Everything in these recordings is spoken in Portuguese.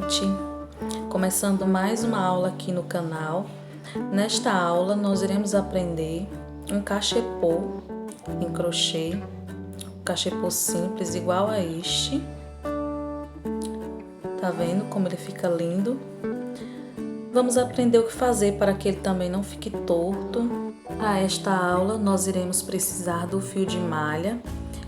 gente! Começando mais uma aula aqui no canal. Nesta aula nós iremos aprender um cachepô em crochê, um cachepô simples igual a este. Tá vendo como ele fica lindo? Vamos aprender o que fazer para que ele também não fique torto. Para esta aula nós iremos precisar do fio de malha.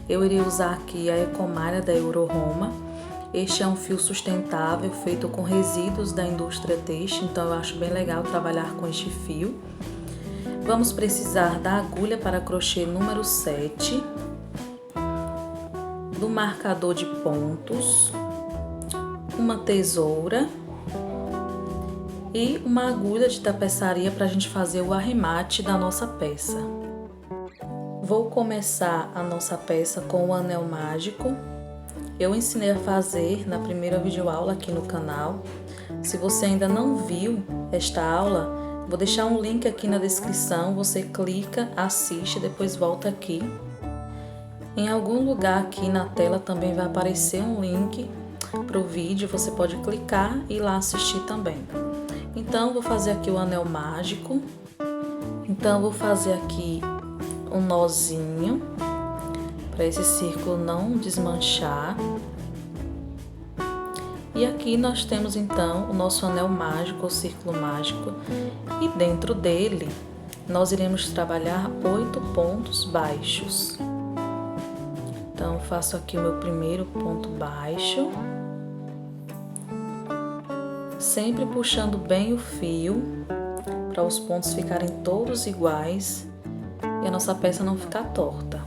Eu irei usar aqui a Ecomalha da Euroroma. Este é um fio sustentável feito com resíduos da indústria têxtil, então eu acho bem legal trabalhar com este fio. Vamos precisar da agulha para crochê número 7, do marcador de pontos, uma tesoura e uma agulha de tapeçaria para a gente fazer o arremate da nossa peça. Vou começar a nossa peça com o anel mágico. Eu ensinei a fazer na primeira videoaula aqui no canal. Se você ainda não viu esta aula, vou deixar um link aqui na descrição. Você clica, assiste, depois volta aqui. Em algum lugar aqui na tela também vai aparecer um link para o vídeo. Você pode clicar e ir lá assistir também. Então, vou fazer aqui o anel mágico. Então, vou fazer aqui um nozinho para esse círculo não desmanchar. E aqui nós temos então o nosso anel mágico, o círculo mágico, e dentro dele nós iremos trabalhar 8 pontos baixos. Então faço aqui o meu primeiro ponto baixo, sempre puxando bem o fio para os pontos ficarem todos iguais e a nossa peça não ficar torta.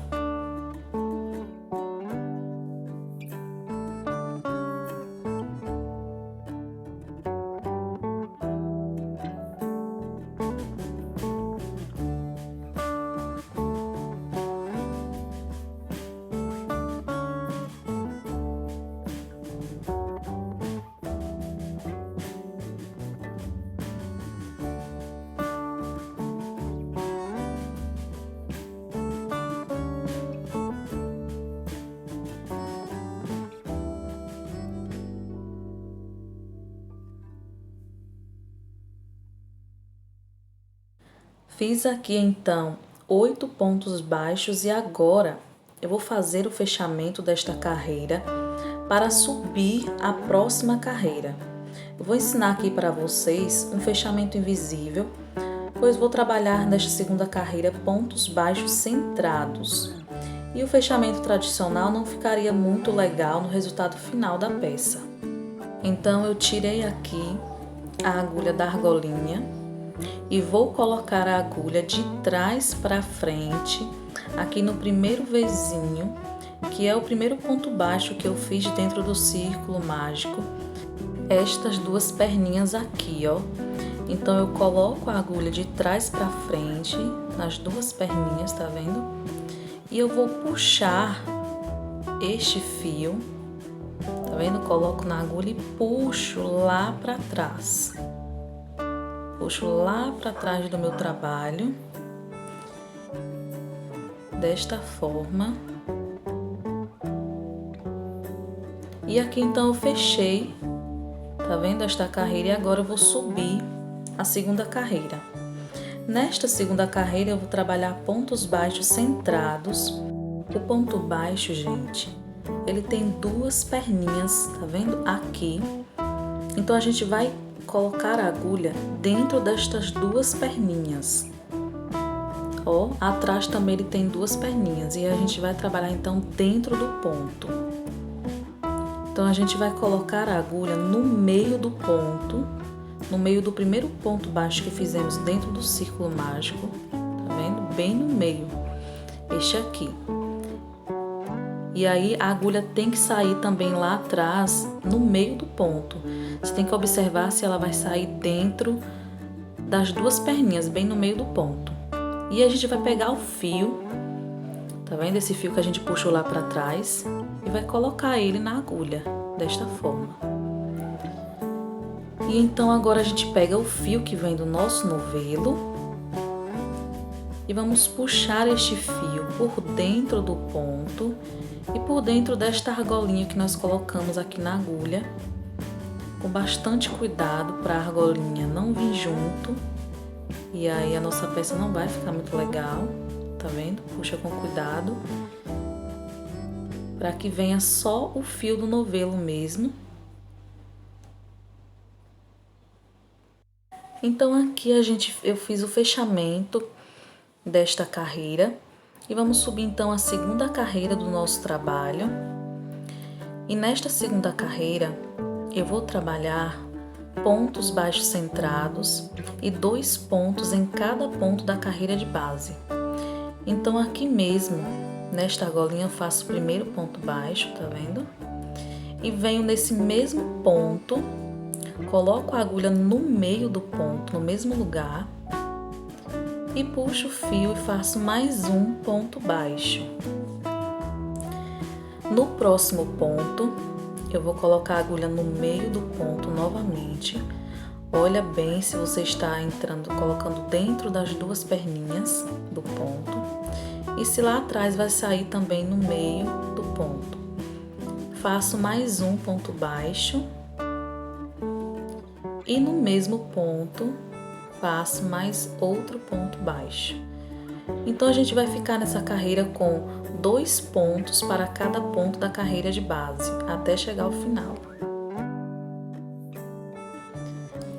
Fiz aqui então 8 pontos baixos e agora eu vou fazer o fechamento desta carreira para subir a próxima carreira. Eu vou ensinar aqui para vocês um fechamento invisível, pois vou trabalhar nesta segunda carreira pontos baixos centrados. E o fechamento tradicional não ficaria muito legal no resultado final da peça. Então eu tirei aqui a agulha da argolinha e vou colocar a agulha de trás para frente, aqui no primeiro Vzinho, que é o primeiro ponto baixo que eu fiz dentro do círculo mágico. Estas duas perninhas aqui, ó. Então eu coloco a agulha de trás para frente, nas duas perninhas, tá vendo? E eu vou puxar este fio, tá vendo? Coloco na agulha e puxo lá para trás. Puxo lá para trás do meu trabalho, desta forma. E aqui então eu fechei, tá vendo esta carreira? E agora eu vou subir a segunda carreira. Nesta segunda carreira eu vou trabalhar pontos baixos centrados. O ponto baixo, gente, ele tem duas perninhas, tá vendo? Aqui. Então a gente vai colocar a agulha dentro destas duas perninhas. Ó, atrás também ele tem duas perninhas e a gente vai trabalhar então dentro do ponto. Então a gente vai colocar a agulha no meio do ponto, no meio do primeiro ponto baixo que fizemos dentro do círculo mágico, tá vendo? Bem no meio, este aqui. E aí a agulha tem que sair também lá atrás, no meio do ponto. Você tem que observar se ela vai sair dentro das duas perninhas, bem no meio do ponto. E a gente vai pegar o fio, tá vendo? Esse fio que a gente puxou lá para trás, e vai colocar ele na agulha, desta forma. E então agora a gente pega o fio que vem do nosso novelo e vamos puxar este fio por dentro do ponto e por dentro desta argolinha que nós colocamos aqui na agulha. com bastante cuidado para a argolinha não vir junto. E aí a nossa peça não vai ficar muito legal, tá vendo? Puxa com cuidado, para que venha só o fio do novelo mesmo. Então aqui eu fiz o fechamento desta carreira e vamos subir então a segunda carreira do nosso trabalho. E nesta segunda carreira eu vou trabalhar pontos baixos centrados e 2 pontos em cada ponto da carreira de base. Então aqui mesmo, nesta argolinha eu faço o primeiro ponto baixo, tá vendo? E venho nesse mesmo ponto, coloco a agulha no meio do ponto, no mesmo lugar, e puxo o fio e faço mais um ponto baixo. No próximo ponto, eu vou colocar a agulha no meio do ponto novamente. Olha bem se você está colocando dentro das 2 perninhas do ponto. E se lá atrás vai sair também no meio do ponto. Faço mais um ponto baixo. E no mesmo ponto, faço mais outro ponto baixo. Então a gente vai ficar nessa carreira com 2 pontos para cada ponto da carreira de base, até chegar ao final.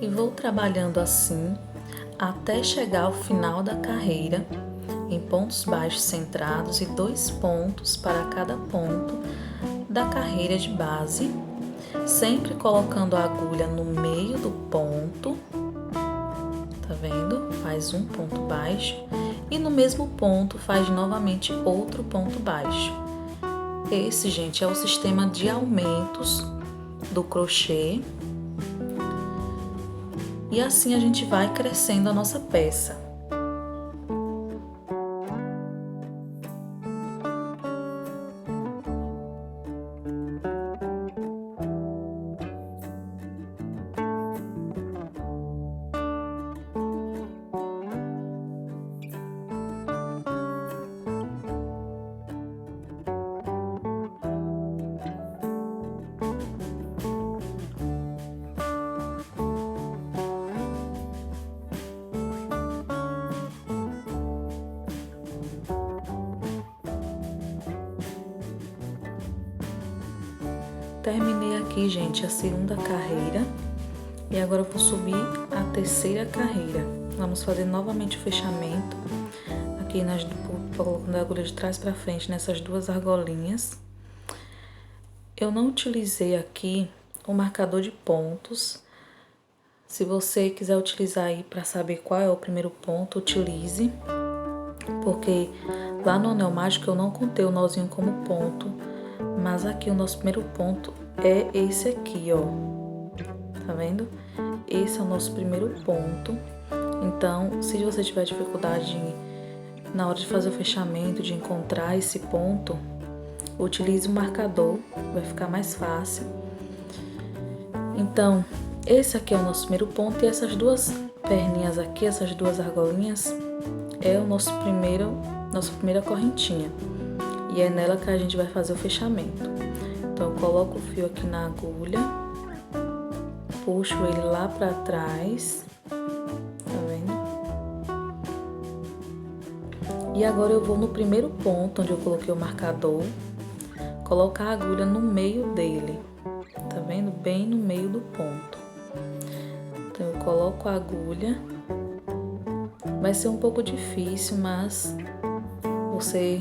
E vou trabalhando assim, até chegar ao final da carreira, em pontos baixos centrados e 2 pontos para cada ponto da carreira de base, sempre colocando a agulha no meio do ponto, tá vendo? Faz um ponto baixo. E no mesmo ponto faz novamente outro ponto baixo. Esse, gente, é o sistema de aumentos do crochê. E assim a gente vai crescendo a nossa peça. Terminei aqui, gente, a segunda carreira e agora eu vou subir a terceira carreira. Vamos fazer novamente o fechamento aqui colocando a agulha de trás para frente nessas 2 argolinhas. Eu não utilizei aqui o marcador de pontos. Se você quiser utilizar aí para saber qual é o primeiro ponto, utilize, porque lá no anel mágico eu não contei o nozinho como ponto. Mas aqui o nosso primeiro ponto é esse aqui, ó. Tá vendo? Esse é o nosso primeiro ponto. Então, se você tiver dificuldade na hora de fazer o fechamento, de encontrar esse ponto, utilize o marcador, vai ficar mais fácil. Então, esse aqui é o nosso primeiro ponto e essas 2 perninhas aqui, essas 2 argolinhas, é o nossa primeira correntinha. E é nela que a gente vai fazer o fechamento. Então, eu coloco o fio aqui na agulha, puxo ele lá pra trás, tá vendo? E agora eu vou no primeiro ponto, onde eu coloquei o marcador, colocar a agulha no meio dele, tá vendo? Bem no meio do ponto. Então, eu coloco a agulha. Vai ser um pouco difícil, mas você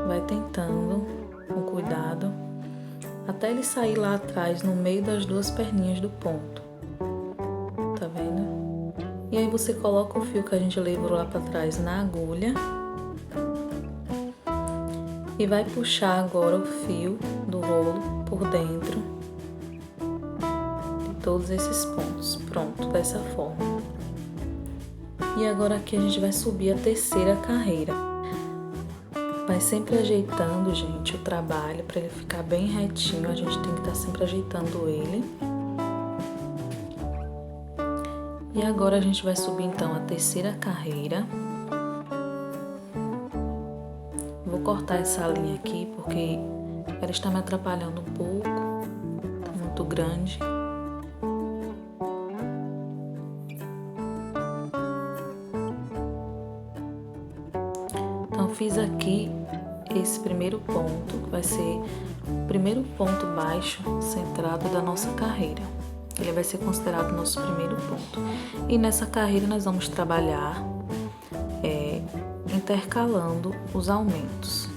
vai tentando com cuidado até ele sair lá atrás no meio das 2 perninhas do ponto, tá vendo? E aí você coloca o fio que a gente levou lá para trás na agulha e vai puxar agora o fio do rolo por dentro de todos esses pontos. Pronto, dessa forma. E agora aqui a gente vai subir a terceira carreira. Vai sempre ajeitando, gente, o trabalho para ele ficar bem retinho. A gente tem que estar sempre ajeitando ele. E agora a gente vai subir então a terceira carreira. Vou cortar essa linha aqui porque ela está me atrapalhando um pouco, tá muito grande. Então, fiz aqui esse primeiro ponto, que vai ser o primeiro ponto baixo centrado da nossa carreira. Ele vai ser considerado o nosso primeiro ponto. E nessa carreira nós vamos trabalhar intercalando os aumentos.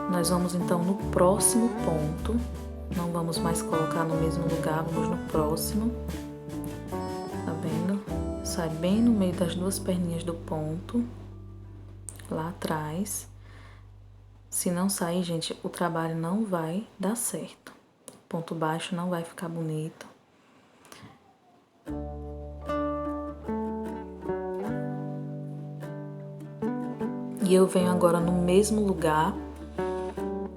Nós vamos então no próximo ponto, não vamos mais colocar no mesmo lugar, vamos no próximo. Tá vendo? Sai bem no meio das duas perninhas do ponto, lá atrás. Se não sair, gente, o trabalho não vai dar certo. Ponto baixo não vai ficar bonito. E eu venho agora no mesmo lugar,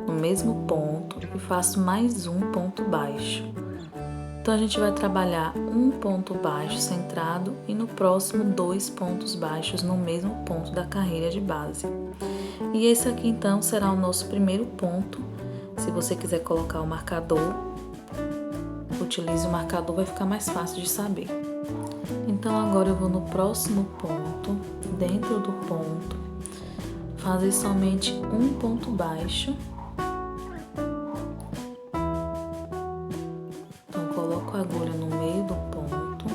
no mesmo ponto, e faço mais um ponto baixo. Então, a gente vai trabalhar um ponto baixo centrado e no próximo 2 pontos baixos no mesmo ponto da carreira de base. E esse aqui, então, será o nosso primeiro ponto. Se você quiser colocar o marcador, utilize o marcador, vai ficar mais fácil de saber. Então, agora eu vou no próximo ponto, dentro do ponto, fazer somente um ponto baixo. Então, coloco a agulha no meio do ponto.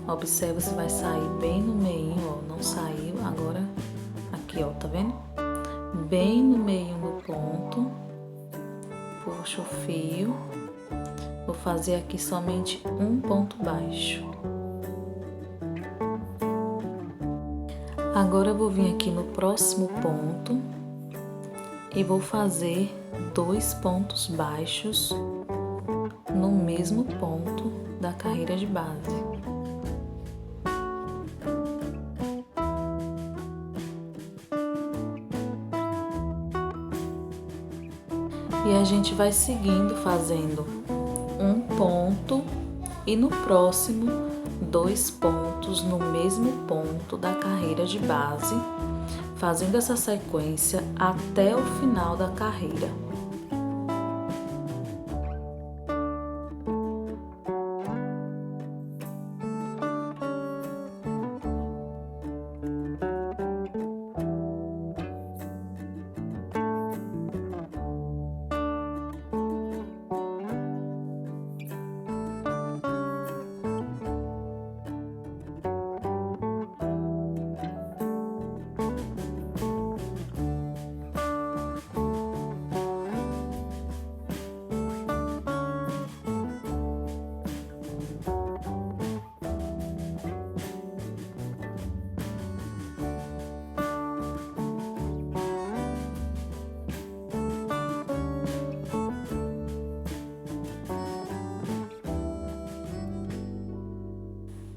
Observa se vai sair bem no meio, ó, não saiu. Agora, aqui, ó, tá vendo? Bem no meio do ponto. Puxo o fio. Vou fazer aqui somente um ponto baixo. Agora eu vou vir aqui no próximo ponto e vou fazer 2 pontos baixos no mesmo ponto da carreira de base. E a gente vai seguindo fazendo um ponto e no próximo 2 pontos no mesmo ponto da carreira de base, fazendo essa sequência até o final da carreira.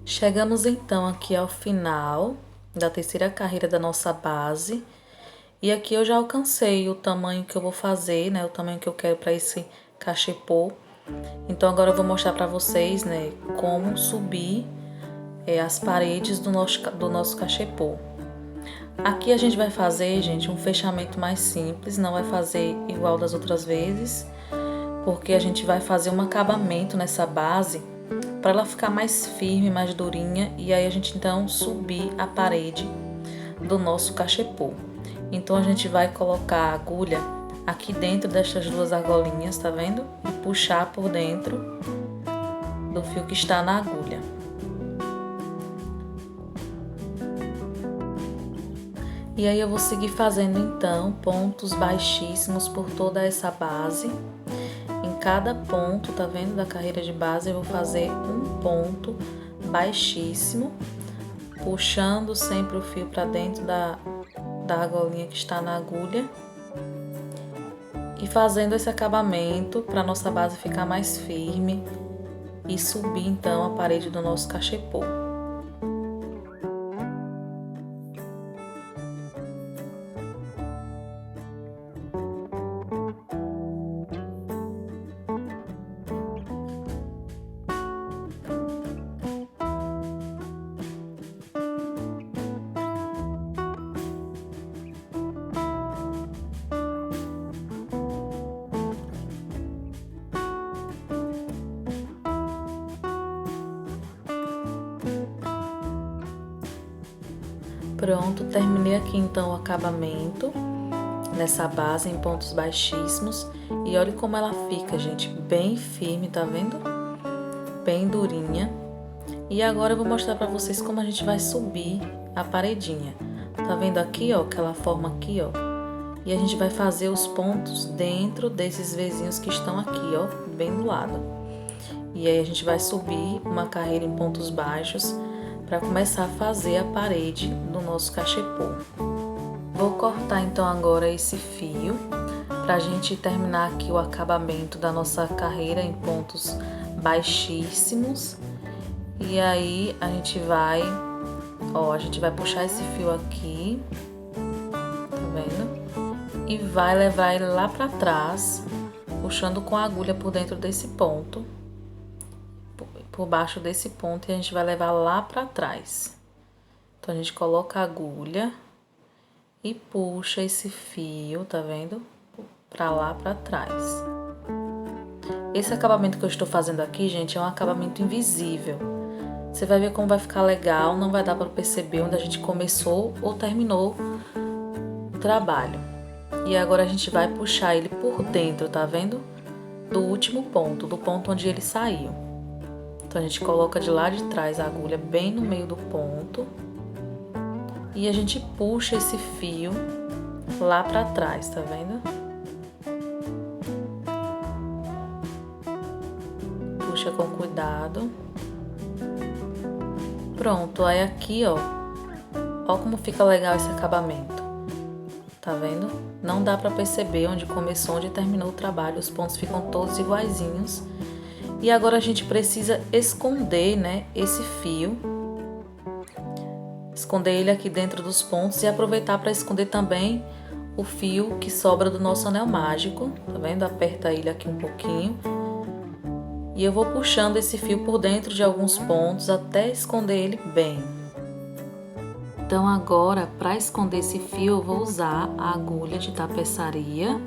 Chegamos então aqui ao final da terceira carreira da nossa base. E aqui eu já alcancei o tamanho que eu vou fazer, né? O tamanho que eu quero para esse cachepô. Então agora eu vou mostrar para vocês, né? Como subir as paredes do nosso cachepô. Aqui a gente vai fazer, gente, um fechamento mais simples. Não vai fazer igual das outras vezes. Porque a gente vai fazer um acabamento nessa base para ela ficar mais firme, mais durinha, e aí a gente então subir a parede do nosso cachepô. Então a gente vai colocar a agulha aqui dentro destas duas argolinhas, tá vendo? E puxar por dentro do fio que está na agulha. E aí eu vou seguir fazendo então pontos baixíssimos por toda essa base. Cada ponto, tá vendo, da carreira de base, eu vou fazer um ponto baixíssimo, puxando sempre o fio para dentro da argolinha que está na agulha e fazendo esse acabamento para nossa base ficar mais firme e subir então a parede do nosso cachepô. Pronto, terminei aqui então o acabamento nessa base em pontos baixíssimos. E olha como ela fica, gente, bem firme, tá vendo? Bem durinha. E agora eu vou mostrar pra vocês como a gente vai subir a paredinha. Tá vendo aqui, ó, que ela forma aqui, ó. E a gente vai fazer os pontos dentro desses vizinhos que estão aqui, ó, bem do lado. E aí a gente vai subir uma carreira em pontos baixos para começar a fazer a parede do nosso cachepô. Vou cortar então agora esse fio para a gente terminar aqui o acabamento da nossa carreira em pontos baixíssimos. E aí a gente vai, ó, a gente vai puxar esse fio aqui, tá vendo? E vai levar ele lá para trás, puxando com a agulha por dentro desse ponto, por baixo desse ponto, e a gente vai levar lá para trás. Então a gente coloca a agulha e puxa esse fio, tá vendo? Pra lá para trás. Esse acabamento que eu estou fazendo aqui, gente, é um acabamento invisível. Você vai ver como vai ficar legal, não vai dar para perceber onde a gente começou ou terminou o trabalho. E agora a gente vai puxar ele por dentro, tá vendo? Do último ponto, do ponto onde ele saiu. Então a gente coloca de lá de trás a agulha bem no meio do ponto. E a gente puxa esse fio lá pra trás, tá vendo? Puxa com cuidado. Pronto, aí aqui, ó. Ó como fica legal esse acabamento. Tá vendo? Não dá pra perceber onde começou, onde terminou o trabalho. Os pontos ficam todos iguaizinhos. E agora a gente precisa esconder, né, esse fio. Esconder ele aqui dentro dos pontos e aproveitar para esconder também o fio que sobra do nosso anel mágico. Tá vendo? Aperta ele aqui um pouquinho. E eu vou puxando esse fio por dentro de alguns pontos até esconder ele bem. Então agora, para esconder esse fio, eu vou usar a agulha de tapeçaria.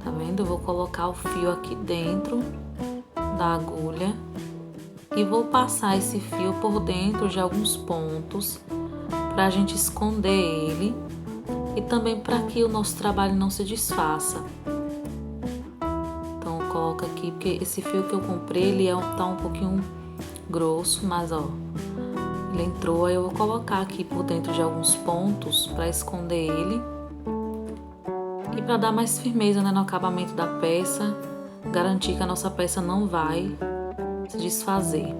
Tá vendo? Eu vou colocar o fio aqui dentro da agulha e vou passar esse fio por dentro de alguns pontos para a gente esconder ele e também para que o nosso trabalho não se desfaça. Então coloca aqui, porque esse fio que eu comprei, ele tá um pouquinho grosso, mas ó, ele entrou, aí eu vou colocar aqui por dentro de alguns pontos para esconder ele e para dar mais firmeza, né, no acabamento da peça, garantir que a nossa peça não vai se desfazer.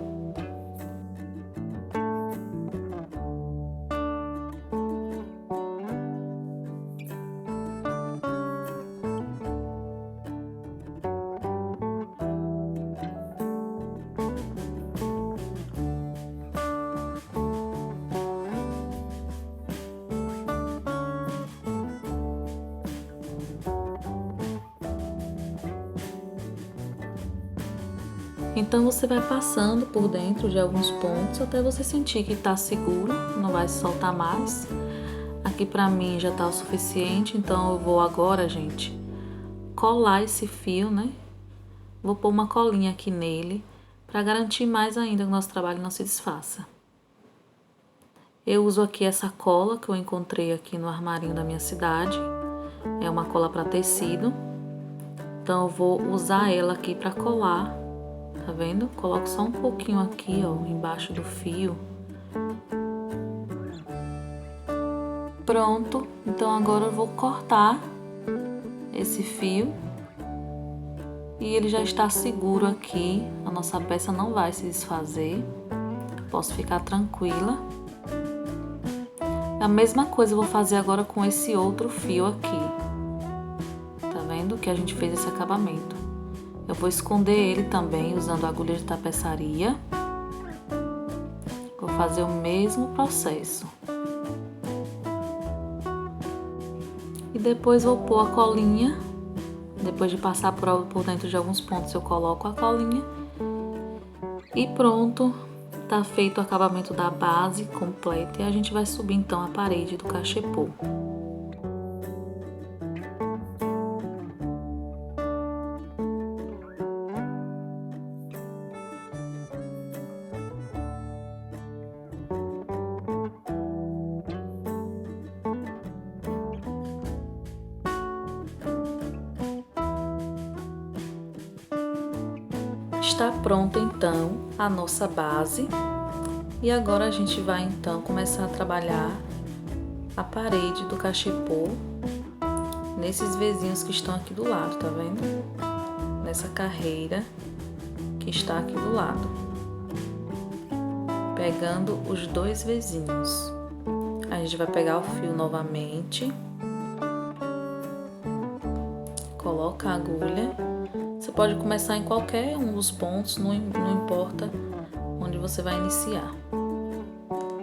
Então você vai passando por dentro de alguns pontos até você sentir que tá seguro, não vai se soltar mais. Aqui pra mim já tá o suficiente, então eu vou agora, gente, colar esse fio, né? Vou pôr uma colinha aqui nele pra garantir mais ainda que o nosso trabalho não se desfaça. Eu uso aqui essa cola que eu encontrei aqui no armarinho da minha cidade. É uma cola pra tecido. Então eu vou usar ela aqui pra colar. Tá vendo? Coloco só um pouquinho aqui, ó, embaixo do fio. Pronto. Então agora eu vou cortar esse fio. E ele já está seguro aqui. A nossa peça não vai se desfazer. Posso ficar tranquila. A mesma coisa eu vou fazer agora com esse outro fio aqui. Tá vendo? Que a gente fez esse acabamento. Eu vou esconder ele também usando a agulha de tapeçaria. Vou fazer o mesmo processo. E depois vou pôr a colinha. Depois de passar por dentro de alguns pontos, eu coloco a colinha. E pronto, tá feito o acabamento da base completa. E a gente vai subir então a parede do cachepô. Está pronta então a nossa base e agora a gente vai então começar a trabalhar a parede do cachepô nesses vizinhos que estão aqui do lado, tá vendo? Nessa carreira que está aqui do lado, pegando os dois vizinhos. A gente vai pegar o fio novamente, coloca a agulha. Você pode começar em qualquer um dos pontos, não importa onde você vai iniciar.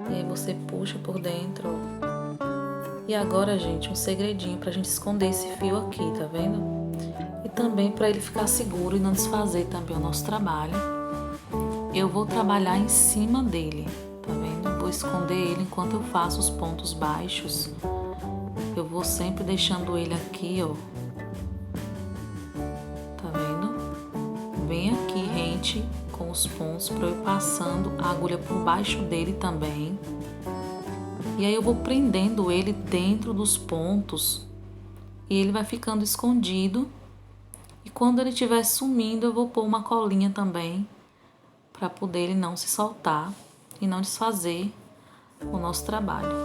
E aí você puxa por dentro, ó. E agora, gente, um segredinho pra gente esconder esse fio aqui, tá vendo? E também para ele ficar seguro e não desfazer também o nosso trabalho. Eu vou trabalhar em cima dele, tá vendo? Vou esconder ele enquanto eu faço os pontos baixos. Eu vou sempre deixando ele aqui, ó. Bem aqui rente com os pontos para eu ir passando a agulha por baixo dele também. E aí eu vou prendendo ele dentro dos pontos e ele vai ficando escondido. E quando ele estiver sumindo, eu vou pôr uma colinha também para poder ele não se soltar e não desfazer o nosso trabalho.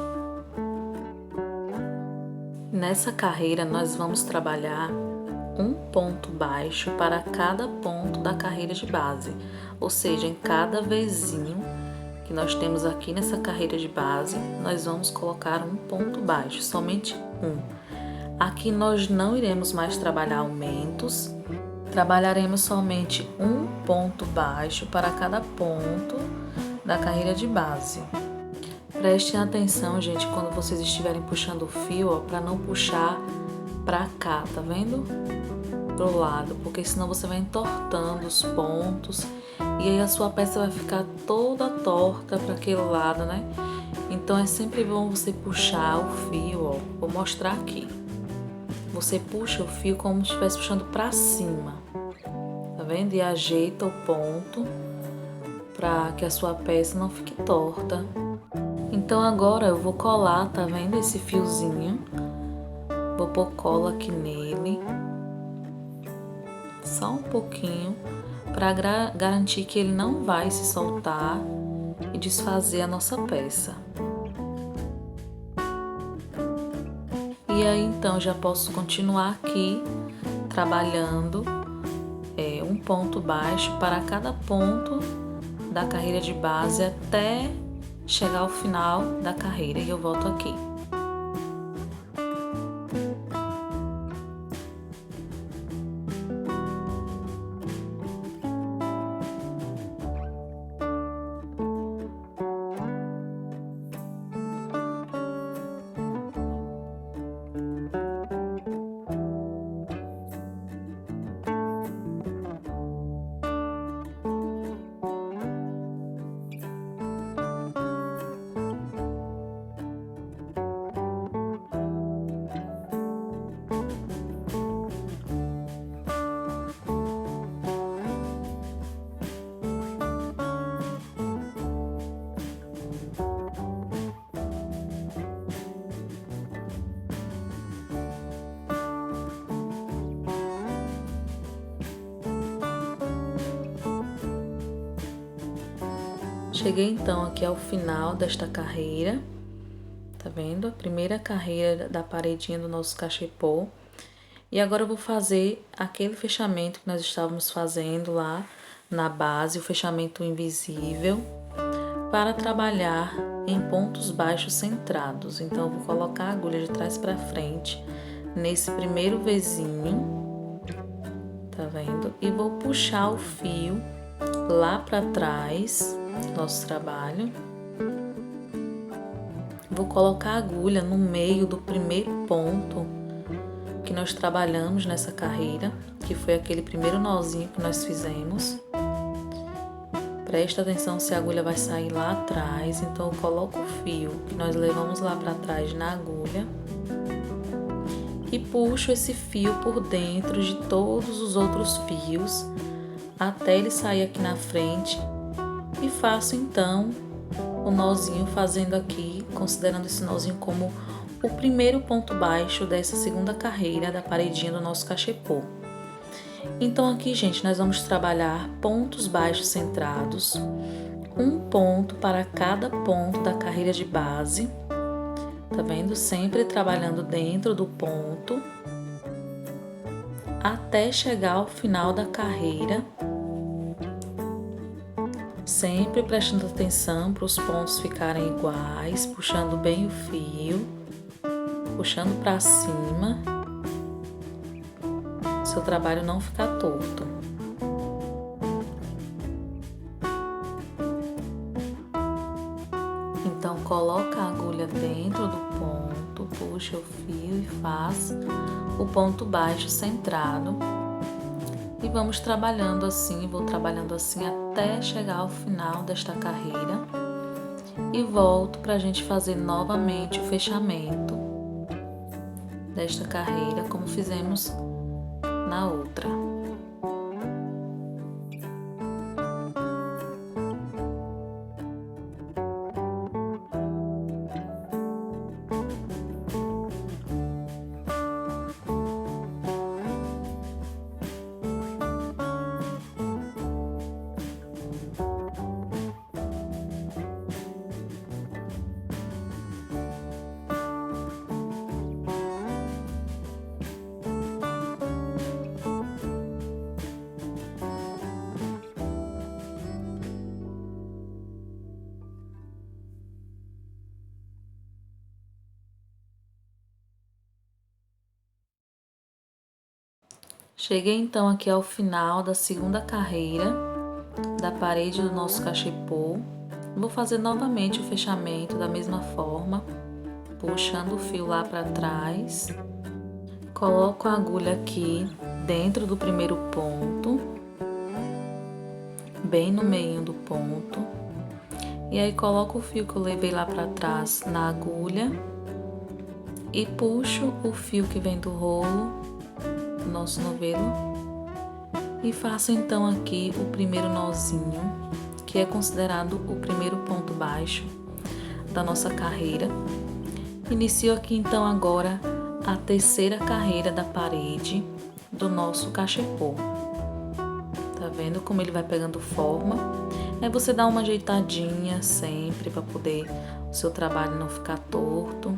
Nessa carreira nós vamos trabalhar um ponto baixo para cada ponto da carreira de base, ou seja, em cada vizinho que nós temos aqui nessa carreira de base, nós vamos colocar um ponto baixo, somente um. Aqui nós não iremos mais trabalhar aumentos, trabalharemos somente um ponto baixo para cada ponto da carreira de base. Prestem atenção, gente, quando vocês estiverem puxando o fio, ó, para não puxar para cá, tá vendo? Pro lado, porque senão você vai entortando os pontos e aí a sua peça vai ficar toda torta para aquele lado, né? Então é sempre bom você puxar o fio, ó. Vou mostrar aqui. Você puxa o fio como se estivesse puxando para cima, tá vendo? E ajeita o ponto para que a sua peça não fique torta. Então agora eu vou colar, tá vendo esse fiozinho? Vou pôr cola aqui nele, só um pouquinho, para garantir que ele não vai se soltar e desfazer a nossa peça. E aí então já posso continuar aqui trabalhando um ponto baixo para cada ponto da carreira de base até chegar ao final da carreira e eu volto aqui. Cheguei então aqui ao final desta carreira, tá vendo? A primeira carreira da paredinha do nosso cachepô. E agora eu vou fazer aquele fechamento que nós estávamos fazendo lá na base, o fechamento invisível, para trabalhar em pontos baixos centrados. Então eu vou colocar a agulha de trás para frente nesse primeiro vizinho, tá vendo? E vou puxar o fio lá para trás, nosso trabalho. Vou colocar a agulha no meio do primeiro ponto que nós trabalhamos nessa carreira, que foi aquele primeiro nozinho que nós fizemos. Presta atenção se a agulha vai sair lá atrás, então eu coloco o fio que nós levamos lá para trás na agulha e puxo esse fio por dentro de todos os outros fios até ele sair aqui na frente e faço então o nozinho, fazendo aqui, considerando esse nozinho como o primeiro ponto baixo dessa segunda carreira da paredinha do nosso cachepô. Então aqui, gente, nós vamos trabalhar pontos baixos centrados, um ponto para cada ponto da carreira de base, tá vendo? Sempre trabalhando dentro do ponto, até chegar ao final da carreira, sempre prestando atenção para os pontos ficarem iguais, puxando bem o fio, puxando para cima, seu trabalho não ficar torto. Então coloca a agulha dentro do ponto, puxa o fio e faz o ponto baixo centrado. E vamos trabalhando assim, vou trabalhando assim até chegar ao final desta carreira. E volto para a gente fazer novamente o fechamento desta carreira, como fizemos na outra. Cheguei então aqui ao final da segunda carreira da parede do nosso cachepô. Vou fazer novamente o fechamento da mesma forma, puxando o fio lá para trás. Coloco a agulha aqui dentro do primeiro ponto, bem no meio do ponto. E aí coloco o fio que eu levei lá para trás na agulha e puxo o fio que vem do rolo, nosso novelo, e faço então aqui o primeiro nozinho, que é considerado o primeiro ponto baixo da nossa carreira. Inicio aqui então agora a terceira carreira da parede do nosso cachepô. Tá vendo como ele vai pegando forma? Aí você dá uma ajeitadinha sempre para poder o seu trabalho não ficar torto.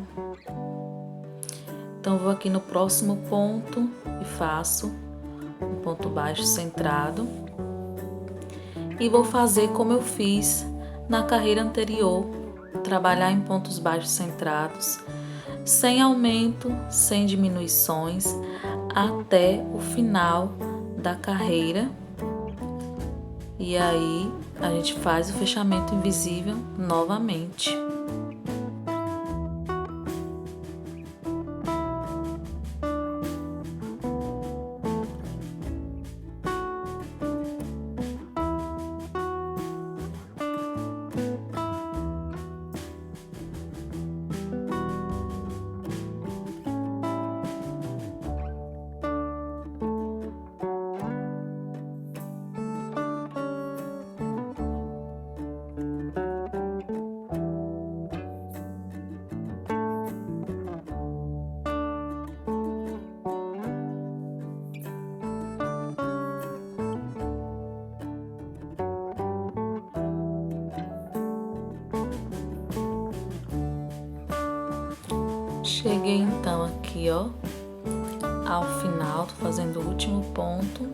Então vou aqui no próximo ponto e faço um ponto baixo centrado. E vou fazer como eu fiz na carreira anterior, trabalhar em pontos baixos centrados, sem aumento, sem diminuições, até o final da carreira. E aí a gente faz o fechamento invisível novamente. Cheguei então aqui, ó, ao final, tô fazendo o último ponto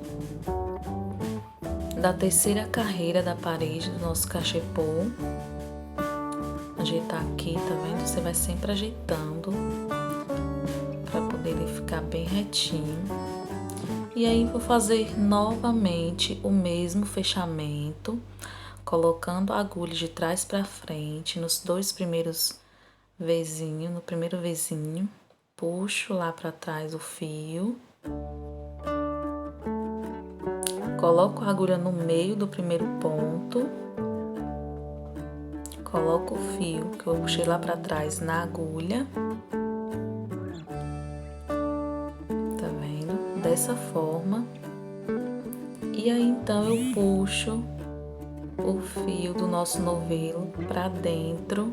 da terceira carreira da parede do nosso cachepô. Ajeitar aqui, tá vendo? Você vai sempre ajeitando para poder ele ficar bem retinho. E aí vou fazer novamente o mesmo fechamento, colocando a agulha de trás para frente nos dois primeiros vezinho, no primeiro vezinho, puxo lá para trás o fio, coloco a agulha no meio do primeiro ponto, coloco o fio que eu puxei lá para trás na agulha, tá vendo? Dessa forma. E aí então eu puxo o fio do nosso novelo para dentro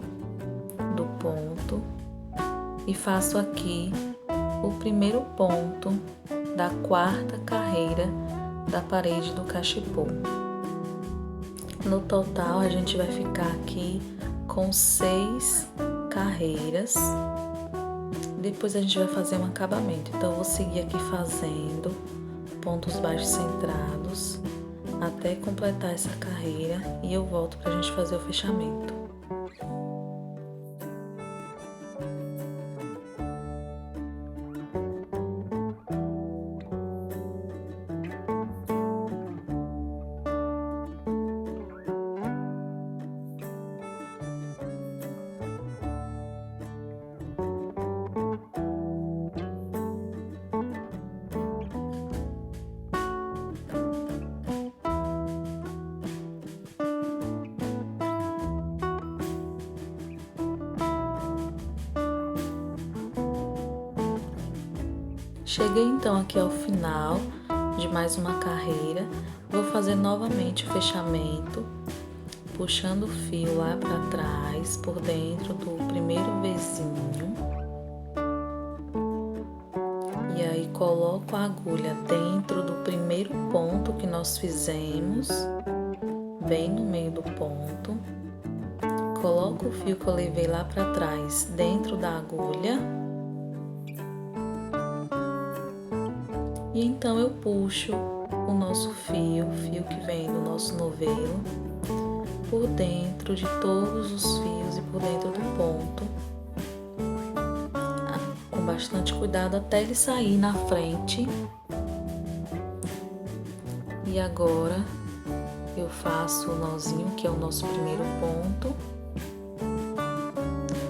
do ponto e faço aqui o primeiro ponto da quarta carreira da parede do cachepô. No total, a gente vai ficar aqui com 6 carreiras. Depois a gente vai fazer um acabamento. Então, eu vou seguir aqui fazendo pontos baixos centrados até completar essa carreira e eu volto para a gente fazer o fechamento. Cheguei então aqui ao final de mais uma carreira, vou fazer novamente o fechamento, puxando o fio lá para trás, por dentro do primeiro Vzinho. E aí coloco a agulha dentro do primeiro ponto que nós fizemos, bem no meio do ponto. Coloco o fio que eu levei lá para trás dentro da agulha. E então eu puxo o nosso fio que vem do nosso novelo, por dentro de todos os fios e por dentro do ponto, com bastante cuidado até ele sair na frente. E agora eu faço o nozinho, que é o nosso primeiro ponto.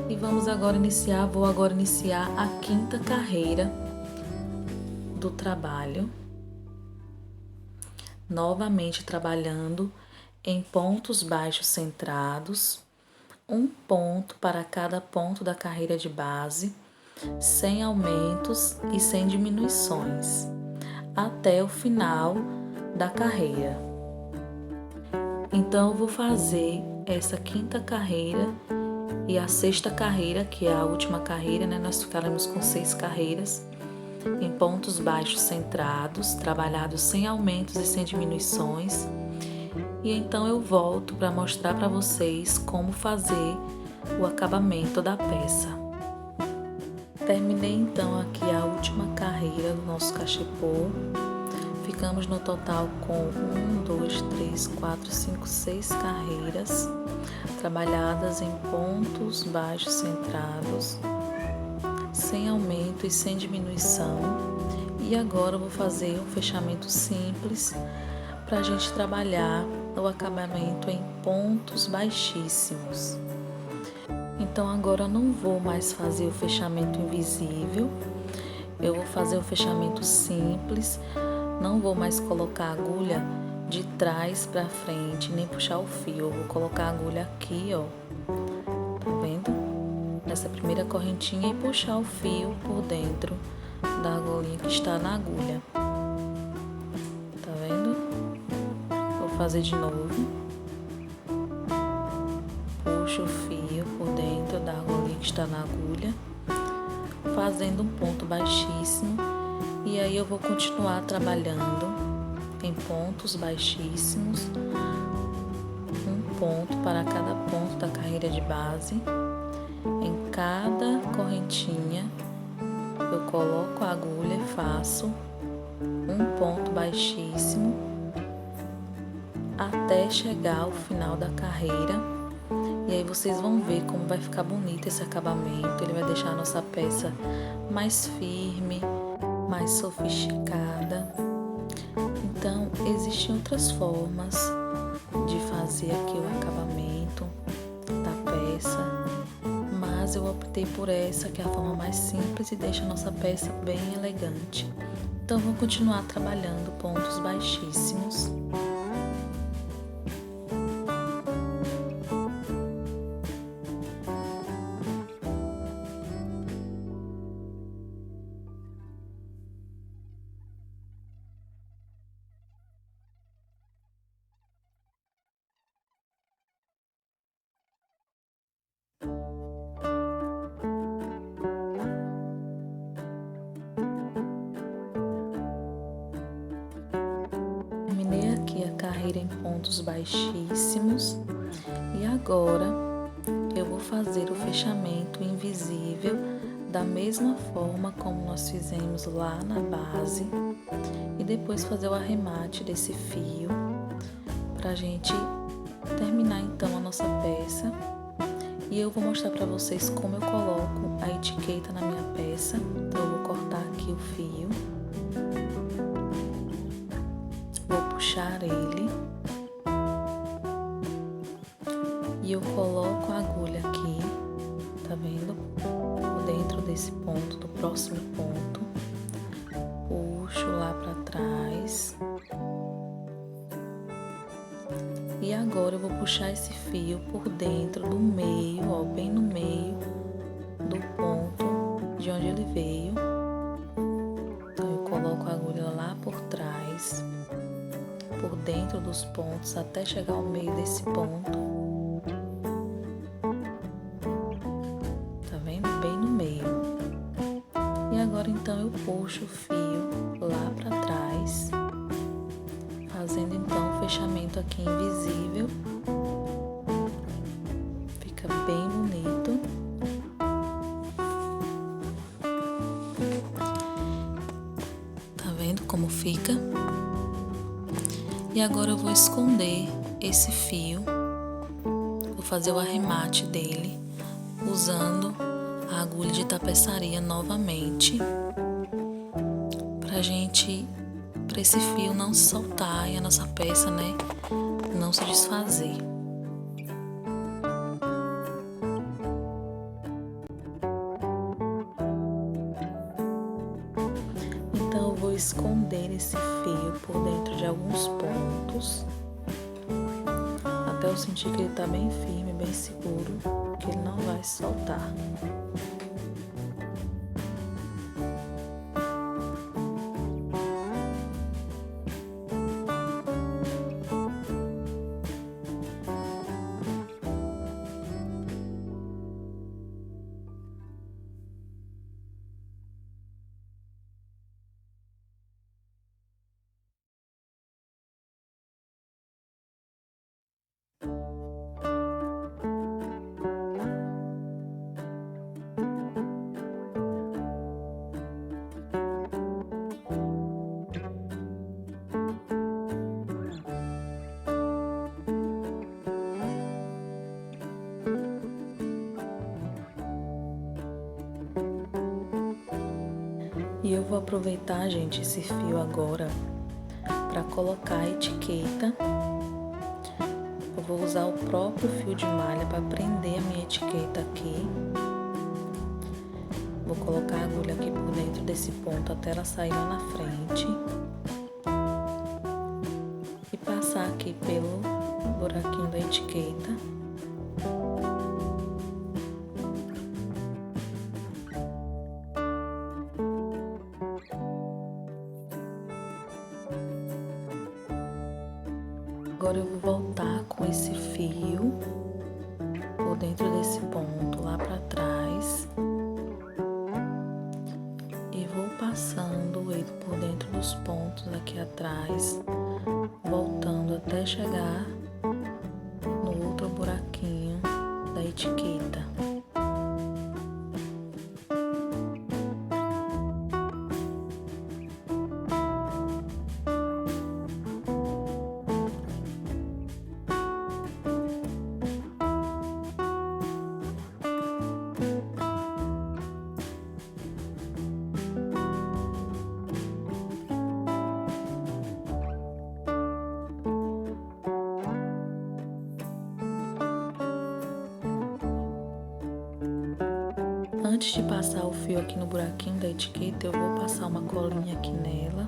E vamos agora iniciar, vou agora iniciar a quinta carreira do trabalho, novamente trabalhando em pontos baixos centrados, um ponto para cada ponto da carreira de base, sem aumentos e sem diminuições, até o final da carreira. Então eu vou fazer essa quinta carreira e a sexta carreira, que é a última carreira, né? Nós ficaremos com 6 carreiras em pontos baixos centrados, trabalhados sem aumentos e sem diminuições. E então eu volto para mostrar para vocês como fazer o acabamento da peça. Terminei então aqui a última carreira do nosso cachepô. Ficamos no total com 1, 2, 3, 4, 5, 6 carreiras trabalhadas em pontos baixos centrados, sem aumento e sem diminuição. E agora eu vou fazer um fechamento simples para a gente trabalhar o acabamento em pontos baixíssimos. Então agora eu não vou mais fazer o fechamento invisível, eu vou fazer o fechamento simples, não vou mais colocar a agulha de trás para frente, nem puxar o fio, eu vou colocar a agulha aqui, ó, tá vendo? Nessa primeira correntinha e puxar o fio por dentro da agulhinha que está na agulha. Tá vendo? Vou fazer de novo. Puxo o fio por dentro da agulhinha que está na agulha, fazendo um ponto baixíssimo. E aí eu vou continuar trabalhando em pontos baixíssimos, um ponto para cada ponto da carreira de base. Em cada correntinha eu coloco a agulha e faço um ponto baixíssimo até chegar ao final da carreira. E aí vocês vão ver como vai ficar bonito esse acabamento. Ele vai deixar a nossa peça mais firme, mais sofisticada. Então, existem outras formas de fazer aqui o acabamento da peça, mas eu optei por essa, que é a forma mais simples e deixa a nossa peça bem elegante. Então, vou continuar trabalhando pontos baixíssimos. carreira em pontos baixíssimos. E agora eu vou fazer o fechamento invisível da mesma forma como nós fizemos lá na base e depois fazer o arremate desse fio para a gente terminar então a nossa peça. E eu vou mostrar para vocês como eu coloco a etiqueta na minha peça. Então eu vou cortar aqui o fio, vou puxar ele e eu coloco a agulha aqui, tá vendo? Por dentro desse ponto, do próximo ponto, puxo lá para trás. E agora eu vou puxar esse fio por dentro do meio, ó, bem no meio do ponto de onde ele veio. Então eu coloco a agulha lá por trás, por dentro dos pontos, até chegar ao meio desse ponto. Tá vendo? Bem no meio. E agora então eu puxo o fio lá para trás, fazendo então o fechamento aqui invisível. Fica bem bonito. Tá vendo como fica? E agora eu vou esconder esse fio. Vou fazer o arremate dele usando a agulha de tapeçaria novamente, para esse fio não se soltar e a nossa peça, né, não se desfazer. Então eu vou esconder esse fio por dentro de alguns pontos, até eu sentir que ele tá bem firme, bem seguro, que ele não vai soltar. E eu vou aproveitar, gente, esse fio agora para colocar a etiqueta. Eu vou usar o próprio fio de malha para prender a minha etiqueta aqui. Vou colocar a agulha aqui por dentro desse ponto até ela sair lá na frente. E passar aqui pelo buraquinho da etiqueta. Agora eu vou voltar com esse fio por dentro desse ponto lá para trás e vou passando ele por dentro dos pontos aqui atrás, voltando até chegar no outro buraquinho da etiqueta. Antes de passar o fio aqui no buraquinho da etiqueta, eu vou passar uma colinha aqui nela,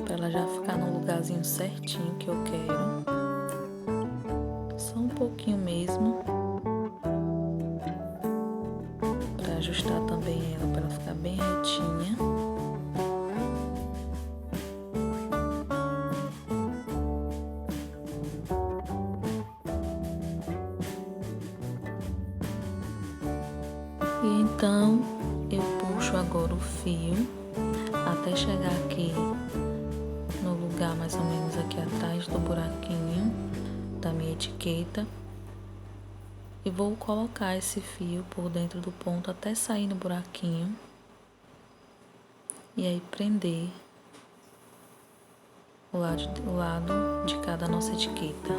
para ela já ficar no lugarzinho certinho que eu quero. Só um pouquinho mesmo, para ajustar também ela, para ela ficar bem retinha. E então eu puxo agora o fio até chegar aqui no lugar chegar mais ou menos aqui atrás do buraquinho da minha etiqueta e vou colocar esse fio por dentro do ponto até sair no buraquinho e aí prender o lado de cada nossa etiqueta.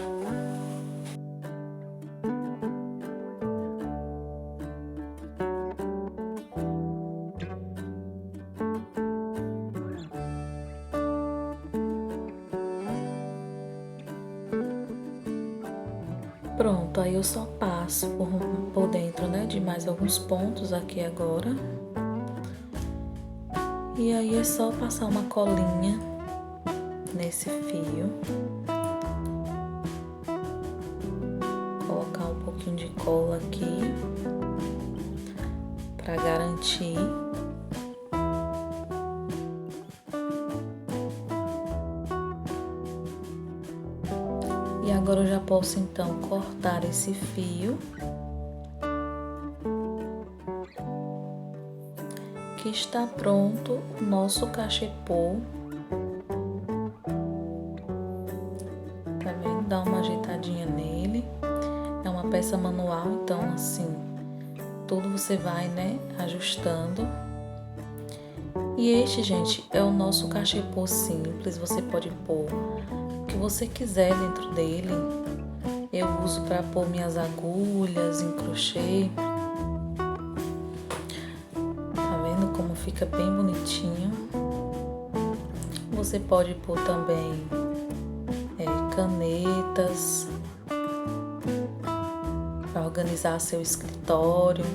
Pronto, aí eu só passo por dentro, né, de mais alguns pontos aqui agora. E aí é só passar uma colinha nesse fio. Colocar um pouquinho de cola aqui para garantir. E agora eu já posso então cortar esse fio, que está pronto o nosso cachepô. Tá vendo? Dá uma ajeitadinha nele. É uma peça manual, então assim, tudo você vai, né, ajustando. E este, gente, é o nosso cachepô simples. Você pode pôr o que você quiser dentro dele. Eu uso para pôr minhas agulhas em crochê. Tá vendo como fica bem bonitinho? Você pode pôr também canetas para organizar seu escritório,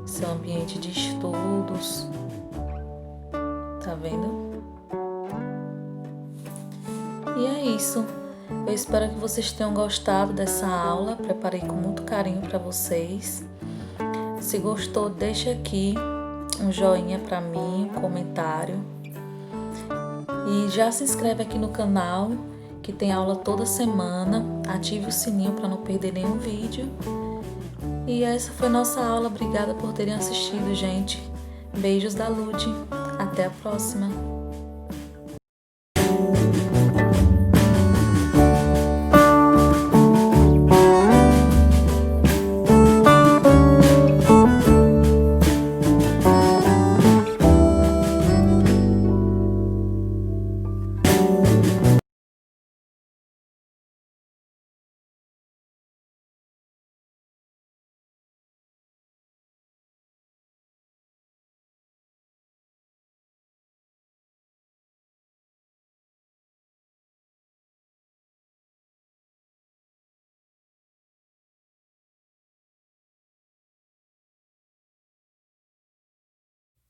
seu ambiente de estudos. Tá vendo? E é isso. Eu espero que vocês tenham gostado dessa aula. Preparei com muito carinho para vocês. Se gostou, deixa aqui um joinha para mim, um comentário. E já se inscreve aqui no canal, que tem aula toda semana. Ative o sininho para não perder nenhum vídeo. E essa foi nossa aula. Obrigada por terem assistido, gente. Beijos da Lud. Até a próxima.